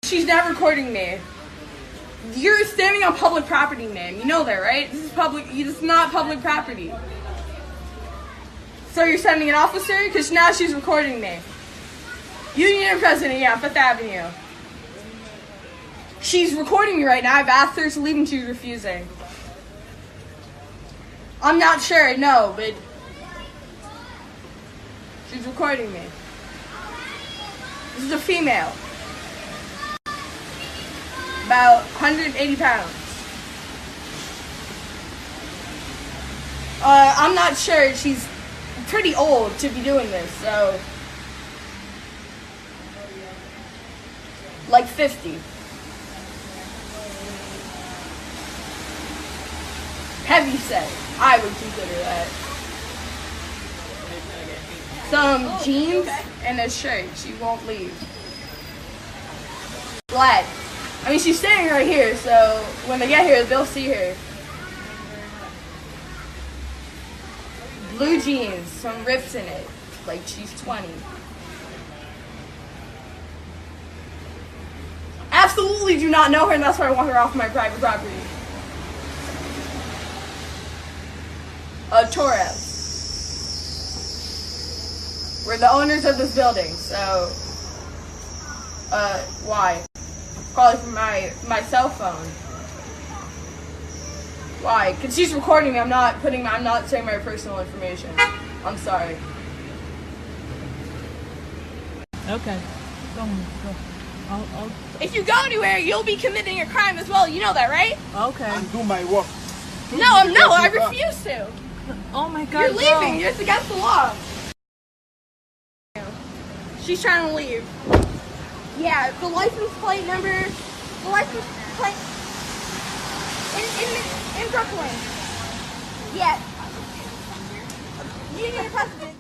She's not recording me. You're standing on public property, ma'am. You know that, right? This is public. This is not public property. So you're sending an officer? Because now she's recording me. Union President, yeah, Fifth Avenue. She's recording me right now. I've asked her to leave and she's refusing. I'm not sure, no, but she's recording me. This is a female. About 180 pounds. I'm not sure. She's pretty old to be doing this, so like 50. Heavy set. I would consider that. Some jeans and a shirt. She won't leave. Black. I mean, she's staying right here, so when they get here, they'll see her. Blue jeans, some rips in it, like she's 20. Absolutely do not know her, and that's why I want her off my private property. Torres. We're the owners of this building, so, why? Calling from my cell phone. Why? Because she's recording me. I'm not saying my personal information. I'm sorry. Okay. Go. If you go anywhere, you'll be committing a crime as well. You know that, right? Okay. And do my work. No, I refuse to. Oh my God. You're leaving. It's against the law. She's trying to leave. Yeah, the license plate number, the license plate in Broooklyn. Yeah. Union President.